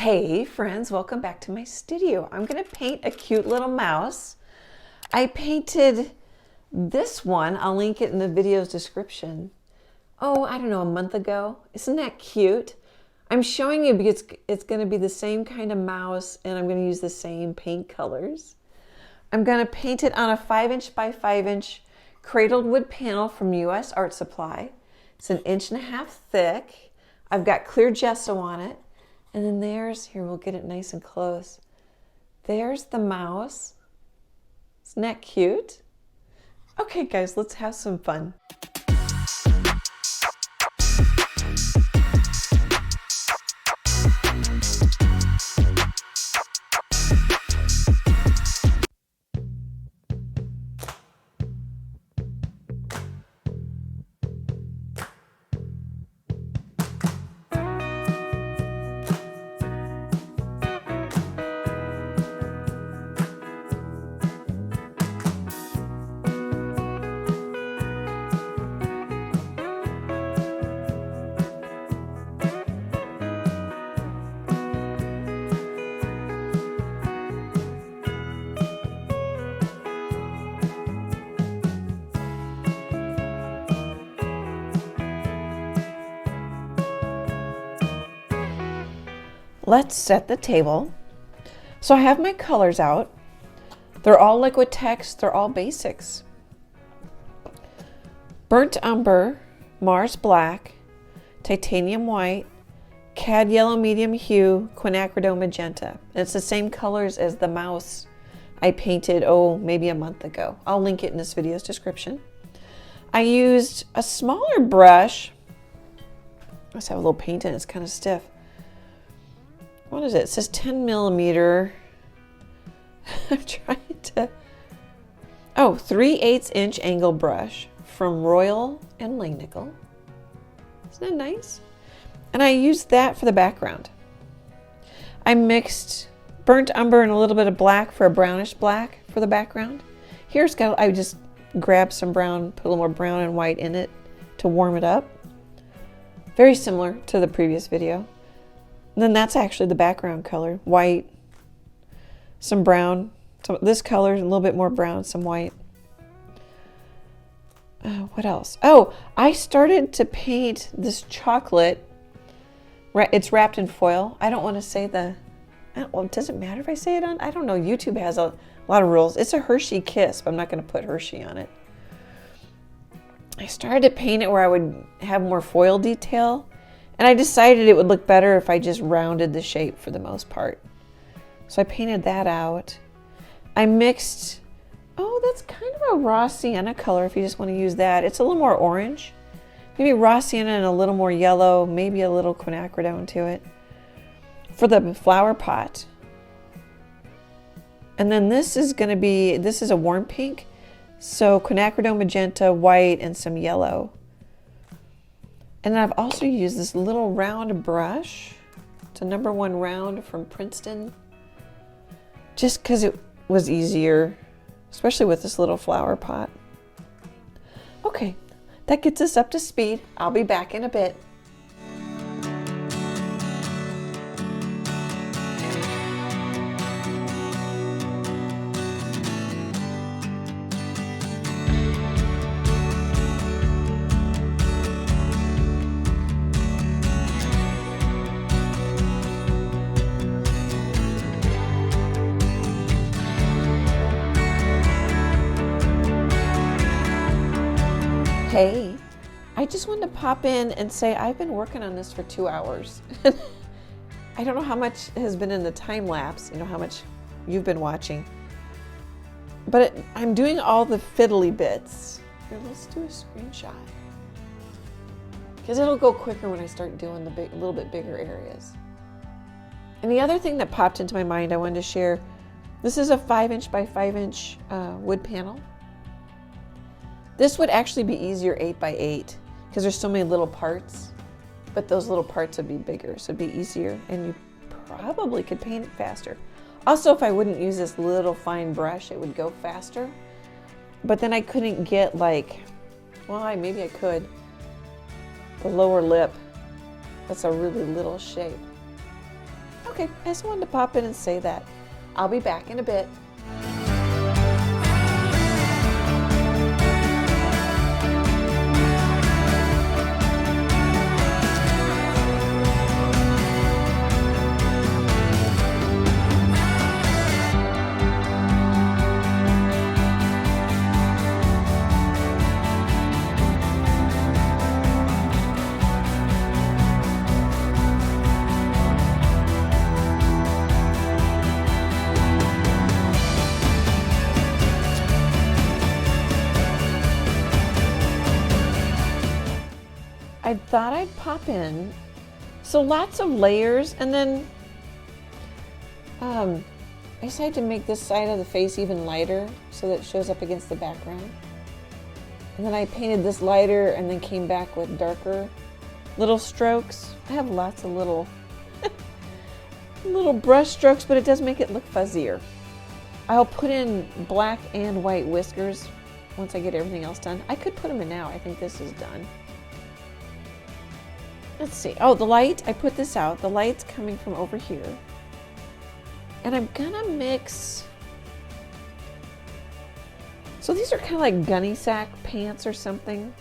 Hey friends, welcome back to my studio. I'm going to paint a cute little mouse. I painted this one, I'll link it in the video's description. Oh, I don't know, a month ago. Isn't that cute? I'm showing you because it's going to be the same kind of mouse and I'm going to use the same paint colors. I'm going to paint it on a 5" by 5" cradled wood panel from US Art Supply. It's 1.5 inches thick. I've got clear gesso on it. And then here, we'll get it nice and close. There's the mouse. Isn't that cute? Okay guys, let's have some fun. Let's set the table. So I have my colors out. They're all Liquitex, they're all basics. Burnt Umber, Mars Black, Titanium White, Cad Yellow Medium Hue, Quinacridone Magenta. And it's the same colors as the mouse I painted, maybe a month ago. I'll link it in this video's description. I used a smaller brush. Let's have a little paint in it, it's kind of stiff. What is it? It says 10 millimeter. I'm trying to. 3/8 inch angle brush from Royal and Langnickel. Isn't that nice? And I used that for the background. I mixed burnt umber and a little bit of black for a brownish black for the background. I just grabbed some brown, put a little more brown and white in it to warm it up. Very similar to the previous video. And then that's actually the background color, white, some brown, this color, a little bit more brown, some white. What else? I started to paint this chocolate. It's wrapped in foil. I don't want to say does it matter if I say it on? I don't know. YouTube has a lot of rules. It's a Hershey Kiss, but I'm not going to put Hershey on it. I started to paint it where I would have more foil detail. And I decided it would look better if I just rounded the shape for the most part. So I painted that out. I mixed, that's kind of a raw sienna color if you just want to use that. It's a little more orange. Maybe raw sienna and a little more yellow, maybe a little quinacridone to it for the flower pot. And then this is a warm pink. So quinacridone, magenta, white, and some yellow. And then I've also used this little round brush. It's a #1 round from Princeton. Just because it was easier, especially with this little flower pot. Okay, that gets us up to speed. I'll be back in a bit. Hey, I just wanted to pop in and say I've been working on this for 2 hours. I don't know how much has been in the time lapse, how much you've been watching. But I'm doing all the fiddly bits. Here, let's do a screenshot. Because it'll go quicker when I start doing the little bit bigger areas. And the other thing that popped into my mind I wanted to share, this is a 5" by 5" wood panel. This would actually be easier 8 by 8 because there's so many little parts, but those little parts would be bigger, so it'd be easier and you probably could paint it faster. Also, if I wouldn't use this little fine brush, it would go faster, but then I couldn't get maybe I could, the lower lip. That's a really little shape. Okay, I just wanted to pop in and say that. I'll be back in a bit. I thought I'd pop in. So lots of layers, and then I decided to make this side of the face even lighter so that it shows up against the background. And then I painted this lighter and then came back with darker little strokes. I have lots of little little brush strokes, but it does make it look fuzzier. I'll put in black and white whiskers once I get everything else done. I could put them in now. I think this is done. Let's see. Oh, the light, I put this out. The light's coming from over here. And I'm gonna mix. So these are kind of like gunny sack pants or something.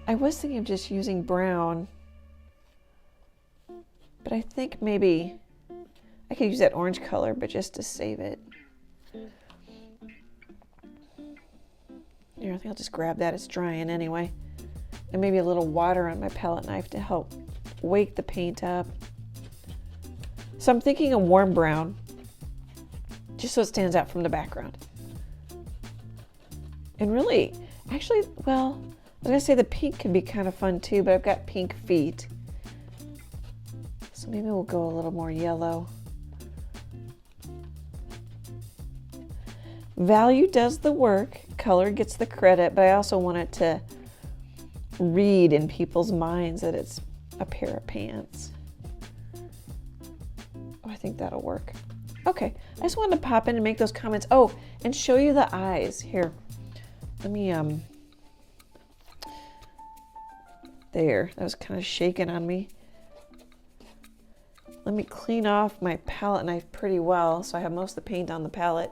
I was thinking of just using brown, but I think maybe I could use that orange color, but just to save it. Here, I think I'll just grab that. It's drying anyway. And maybe a little water on my palette knife to help wake the paint up. So I'm thinking a warm brown, just so it stands out from the background. And really, actually, well, I was gonna say the pink could be kind of fun too, but I've got pink feet. So maybe we'll go a little more yellow. Value does the work, color gets the credit, but I also want it to read in people's minds that it's a pair of pants. Oh, I think that'll work. Okay, I just wanted to pop in and make those comments. Oh, and show you the eyes. Here, let me, there, that was kind of shaking on me. Let me clean off my palette knife pretty well so I have most of the paint on the palette.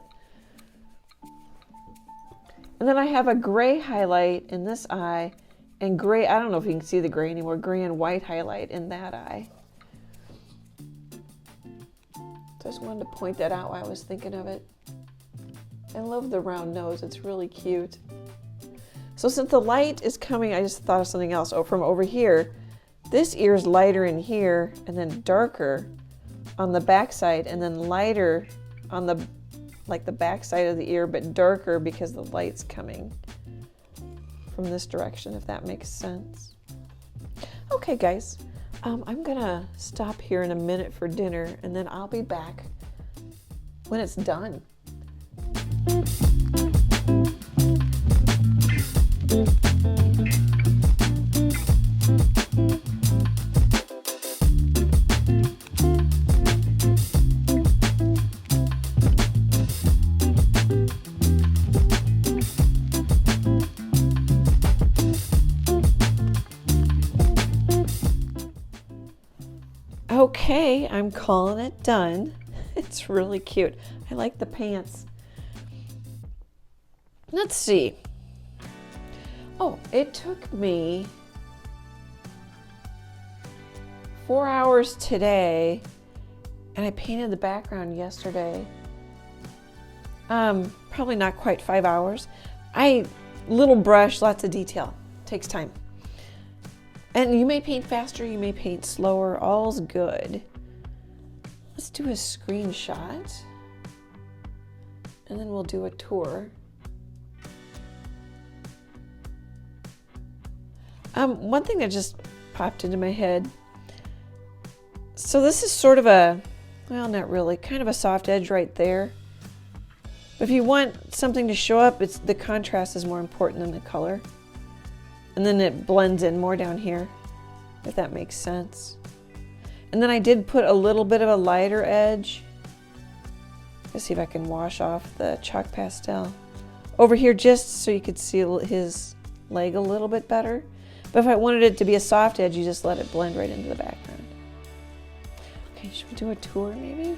And then I have a gray highlight in this eye, and gray, I don't know if you can see the gray anymore, gray and white highlight in that eye. So I just wanted to point that out while I was thinking of it. I love the round nose, it's really cute. So since the light is coming, I just thought of something else. Oh, from over here, this ear is lighter in here and then darker on the back side, and then lighter on the, like the back side of the ear, but darker because the light's coming from this direction, if that makes sense. Okay, guys, I'm gonna stop here in a minute for dinner, and then I'll be back when it's done. Okay, I'm calling it done. It's really cute. I like the pants. Let's see. Oh, it took me 4 hours today, and I painted the background yesterday. Probably not quite 5 hours. Little brush, lots of detail. Takes time. And you may paint faster, you may paint slower, all's good. Let's do a screenshot, and then we'll do a tour. One thing that just popped into my head. So this is sort of a, well, not really, kind of a soft edge right there. But if you want something to show up, the contrast is more important than the color. And then it blends in more down here, if that makes sense. And then I did put a little bit of a lighter edge. Let's see if I can wash off the chalk pastel over here, just so you could see his leg a little bit better. But if I wanted it to be a soft edge, you just let it blend right into the background. Okay, Okay, should we do a tour maybe?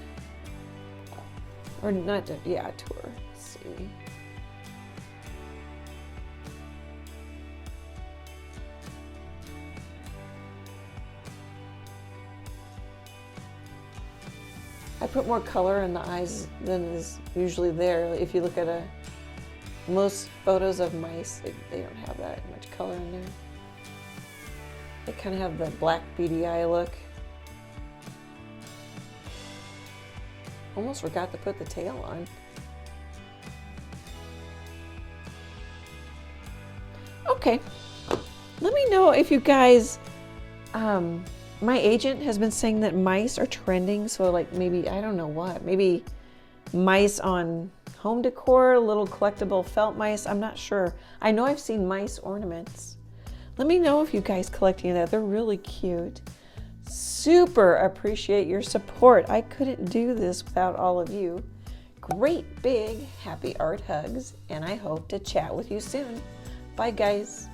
Or not, yeah, a tour. Let's see. I put more color in the eyes than is usually there. If you look at most photos of mice, they don't have that much color in there. They kind of have the black beady eye look. Almost forgot to put the tail on. Okay, let me know if you guys, my agent has been saying that mice are trending, so like maybe, I don't know what, maybe mice on home decor, little collectible felt mice, I'm not sure. I know I've seen mice ornaments. Let me know if you guys collect any of that. They're really cute. Super appreciate your support. I couldn't do this without all of you. Great big happy art hugs, and I hope to chat with you soon. Bye guys.